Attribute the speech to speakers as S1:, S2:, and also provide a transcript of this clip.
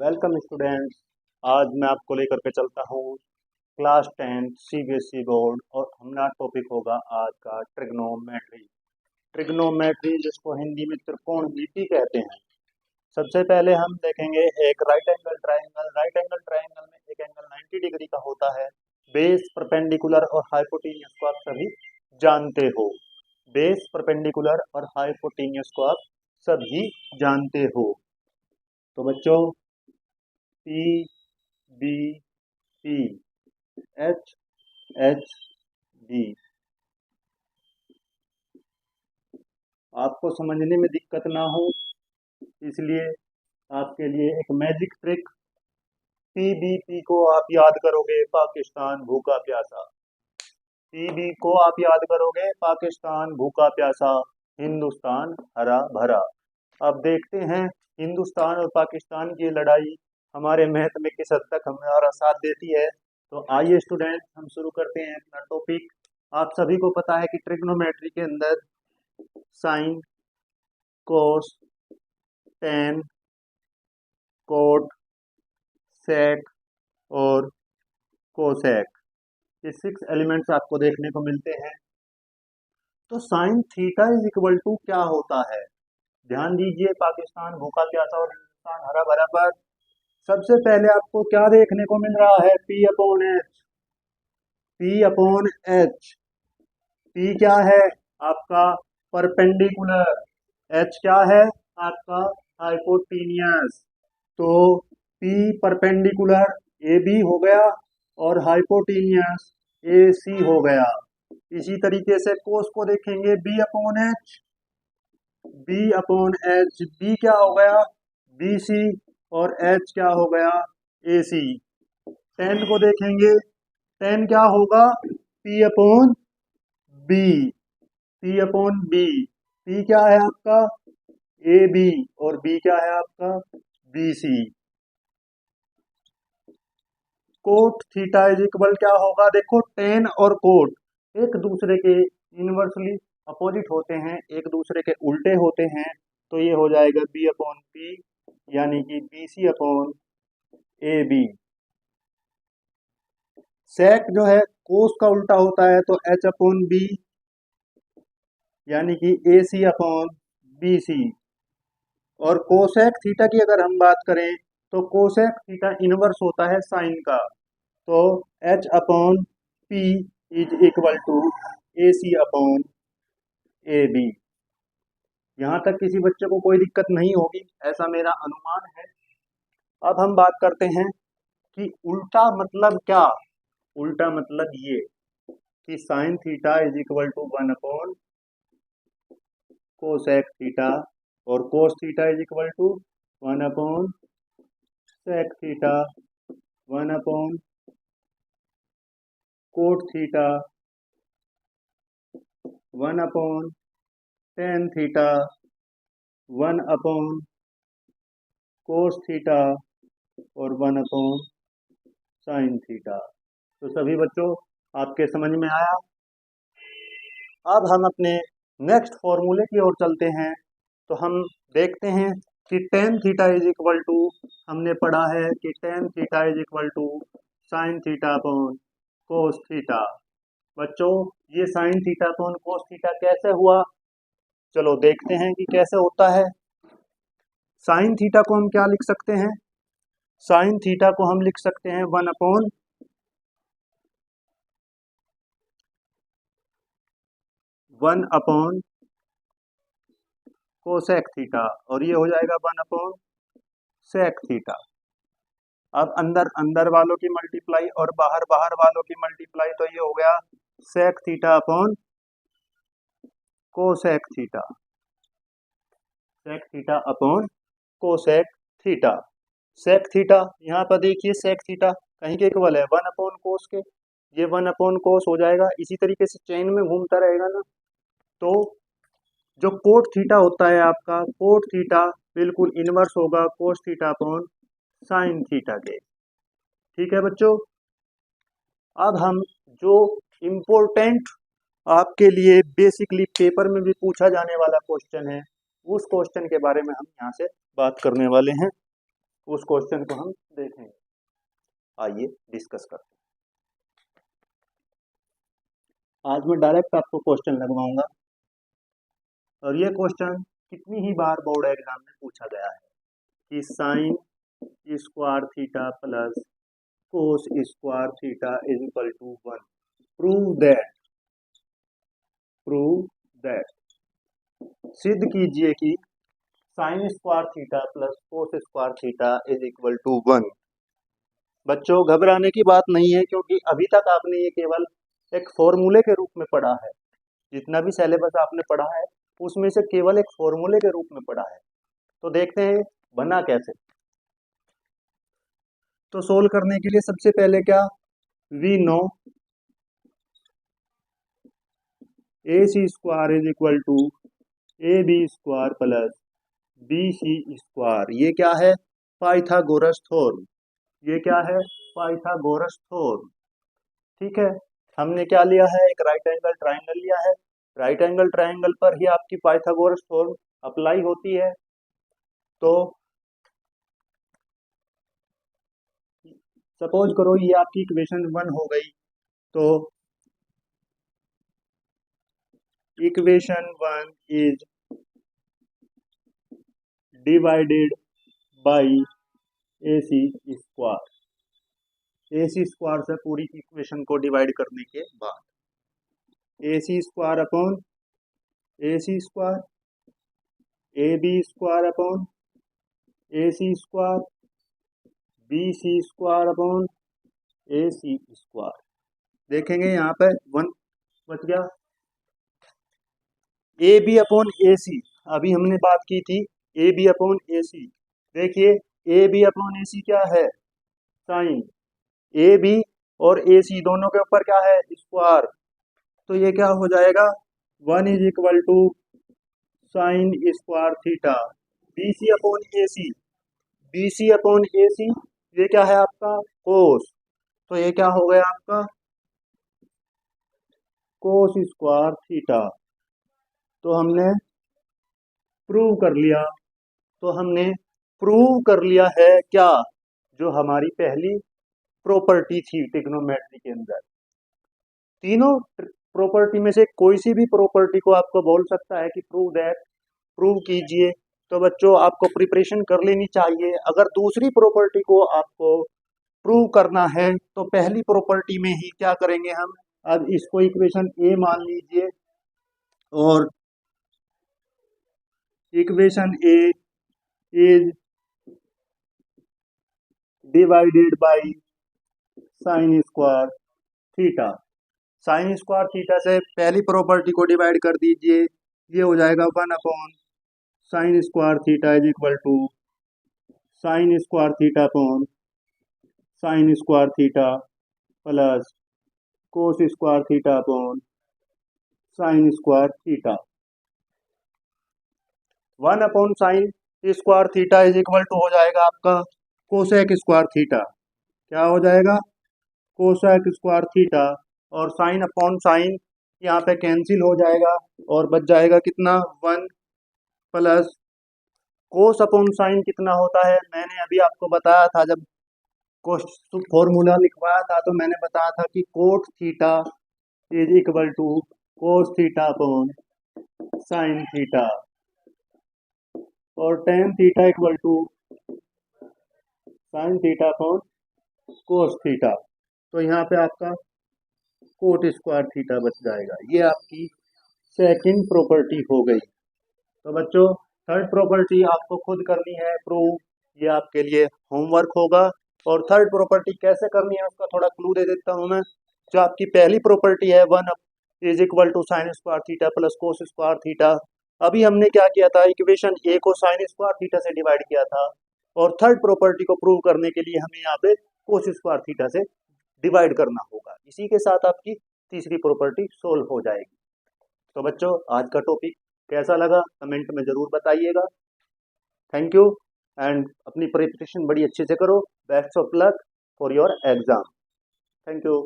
S1: Welcome students. आज मैं आपको लेकर के चलता हूँ क्लास 10 सीबीएसई बोर्ड और हमारा टॉपिक होगा आज का ट्रिग्नोमेट्री। ट्रिग्नोमेट्री जिसको हिंदी में त्रिकोणमिति कहते हैं। सबसे पहले हम देखेंगे एक right angle triangle. Right angle triangle में एक एंगल 90 डिग्री का होता है। बेस परपेंडिकुलर और हाइपोटेन्यूज को आप सभी जानते हो। बेस परपेंडिकुलर और हाइपोटेन्यूज को आप सभी जानते हो। तो बच्चों P B P H H D आपको समझने में दिक्कत ना हो इसलिए आपके लिए एक मैजिक ट्रिक। पीबीपी को आप याद करोगे पाकिस्तान भूखा प्यासा। पीबी को आप याद करोगे पाकिस्तान भूखा प्यासा, हिंदुस्तान हरा भरा। अब देखते हैं हिंदुस्तान और पाकिस्तान की लड़ाई हमारे मैथ में किस हद तक हमारा साथ देती है। तो आइए स्टूडेंट हम शुरू करते हैं अपना टॉपिक। आप सभी को पता है कि ट्रिग्नोमेट्री के अंदर साइन, कोस, टेन, कोट, सेक और कोसेक ये 6 एलिमेंट्स आपको देखने को मिलते हैं। तो sine theta is equal to क्या होता है? ध्यान दीजिए, पाकिस्तान भूखा प्यासा और हिंदुस्तान हरा भरा पर सबसे पहले आपको क्या देखने को मिल रहा है? P upon H. P upon H. P क्या है? आपका परपेंडिकुलर। एच क्या है? आपका हाइपोटेनियस। तो पी परपेंडिकुलर ए बी हो गया और हाइपोटेनियस ए सी हो गया। इसी तरीके से कोस को देखेंगे B upon H. B upon H, B क्या हो गया? बी सी और एच क्या हो गया? ए सी। टेन को देखेंगे, टेन क्या होगा? P upon B. P upon B. P क्या है आपका? ए बी और बी क्या है आपका? B C. Cot theta is equal क्या होगा? देखो टेन और कोट एक दूसरे के इनवर्सली अपोजिट होते हैं, एक दूसरे के उल्टे होते हैं। तो ये हो जाएगा बी अपॉन पी यानी कि B C upon A B. Sec जो है कोस का उल्टा होता है तो एच अपॉन बी यानी कि ए सी अपॉन बी सी। और कोसेक थीटा की अगर हम बात करें तो कोसेक थीटा इनवर्स होता है साइन का। तो H upon P is equal to A C upon A B. यहाँ तक किसी बच्चे को कोई दिक्कत नहीं होगी ऐसा मेरा अनुमान है। अब हम बात करते हैं कि उल्टा मतलब क्या। उल्टा मतलब ये कि sine theta is equal to 1 upon cosec theta और cos theta is equal to 1 upon sec theta, 1 upon cot theta, 1 upon tan theta, 1 upon cos theta और 1 अपॉन साइन थीटा। तो सभी बच्चों आपके समझ में आया। अब हम अपने नेक्स्ट फॉर्मूले की ओर चलते हैं। तो हम देखते हैं कि tan theta is equal to, हमने पढ़ा है कि tan theta is equal to sine theta upon cos theta. बच्चों ये sine theta upon cos theta कैसे हुआ? चलो देखते हैं कि कैसे होता है। साइन थीटा को हम क्या लिख सकते हैं? साइन थीटा को हम लिख सकते हैं 1 अपॉन कोसेक थीटा और ये हो जाएगा 1 अपॉन सेक थीटा। अब अंदर अंदर वालों की मल्टीप्लाई और बाहर बाहर वालों की मल्टीप्लाई, तो ये हो गया sec theta upon cosec theta. Sec theta upon cosec theta. Sec theta यहाँ पर देखिए, सेक थीटा कहीं के इक्वल है 1 अपॉन कोस के। ये 1 अपॉन कोस हो जाएगा, इसी तरीके से चेन में घूमता रहेगा ना। तो जो कोट थीटा होता है आपका, कोट थीटा बिल्कुल इनवर्स होगा कोस थीटा अपॉन साइन थीटा के। ठीक है बच्चों। अब हम जो इम्पोर्टेंट आपके लिए बेसिकली पेपर में भी पूछा जाने वाला क्वेश्चन है, उस क्वेश्चन के बारे में हम यहाँ से बात करने वाले हैं। उस क्वेश्चन को हम देखेंगे। आइए डिस्कस करते हैं। आज मैं डायरेक्ट आपको क्वेश्चन लगवाऊंगा और ये क्वेश्चन कितनी ही बार बोर्ड एग्जाम में पूछा गया है कि sine square theta plus cos square theta is equal to 1। Prove that सिद्ध कीजिए कि sine square theta plus cos square theta is equal to 1। बच्चों घबराने की बात नहीं है, क्योंकि अभी तक आपने ये केवल एक फॉर्मूले के रूप में पढ़ा है। जितना भी सिलेबस आपने पढ़ा है उसमें से केवल एक फॉर्मूले के रूप में पढ़ा है। तो देखते हैं बना कैसे। तो सोल्व करने के लिए सबसे पहले क्या, we know A C square is equal to A B square plus B C square. ये क्या है, पाइथागोरस थ्योरम। ये क्या है, पाइथागोरस थ्योरम। ठीक है, हमने क्या लिया है, एक राइट एंगल ट्राइंगल लिया है। राइट एंगल ट्राइंगल पर ही आपकी पाइथागोरस थ्योरम अप्लाई होती है। तो सपोज करो ये आपकी इक्वेशन 1 हो गई। तो equation 1 is divided by A C square. A C square से पूरी इक्वेशन को डिवाइड करने के बाद A C square upon A C square, A B square upon A C square, B C square upon A C square. देखेंगे यहाँ पे 1 बच गया। ए बी अपॉन ए सी, अभी हमने बात की थी ए बी अपॉन ए सी। देखिए ए बी अपॉन ए सी क्या है, साइन। ए बी और ए सी दोनों के ऊपर क्या है, स्क्वायर। तो ये क्या हो जाएगा, 1 is equal to sine square theta. B C upon A C, B C upon A C ये क्या है आपका, कोस। तो ये क्या हो गया आपका, कोस स्क्वायर थीटा। तो हमने प्रूव कर लिया। तो हमने प्रूव कर लिया है क्या, जो हमारी पहली प्रॉपर्टी थी ट्रिग्नोमेट्री के अंदर। तीनों प्रॉपर्टी में से कोई सी भी प्रॉपर्टी को आपको बोल सकता है कि प्रूव दैट, प्रूव कीजिए। तो बच्चों आपको प्रिपरेशन कर लेनी चाहिए। अगर दूसरी प्रॉपर्टी को आपको प्रूव करना है तो पहली प्रॉपर्टी में ही क्या करेंगे हम, अब इसको इक्वेशन ए मान लीजिए और equation A is divided by sine square theta. Sign square theta से पहली प्रॉपर्टी को डिवाइड कर दीजिए, ये हो जाएगा 1 upon sine square theta is equal to sine square theta upon sine square theta plus cos square theta upon sine square theta. 1 upon sine square theta is equal to हो जाएगा आपका cosec square theta. क्या हो जाएगा, cosec square theta. और sine upon sine यहाँ पे cancel हो जाएगा और बच जाएगा कितना, 1 प्लस कोस अपॉन साइन कितना होता है, मैंने अभी आपको बताया था जब फॉर्मूला लिखवाया था। तो मैंने बताया था कि cot theta is equal to cos theta upon sine theta और tan theta equal to sine theta upon cos theta. तो यहाँ पे आपका कोट स्क्वायर थीटा बच जाएगा। ये आपकी सेकंड प्रॉपर्टी हो गई। तो बच्चों थर्ड प्रॉपर्टी आपको खुद करनी है प्रूव, ये आपके लिए होमवर्क होगा। और थर्ड प्रॉपर्टी कैसे करनी है उसका थोड़ा क्लू दे देता हूँ मैं। जो आपकी पहली प्रॉपर्टी है 1 is equal to sine square theta plus cos square theta, अभी हमने क्या किया था, इक्वेशन ए को साइन स्क्वायर थीटा से डिवाइड किया था। और थर्ड प्रॉपर्टी को प्रूव करने के लिए हमें यहाँ पे कोस स्क्वायर थीटा से डिवाइड करना होगा। इसी के साथ आपकी तीसरी प्रॉपर्टी सोल्व हो जाएगी। तो बच्चों आज का टॉपिक कैसा लगा कमेंट में ज़रूर बताइएगा। थैंक यू एंड अपनी प्रिपरेशन बड़ी अच्छे से करो। Best of luck for your exam. Thank you.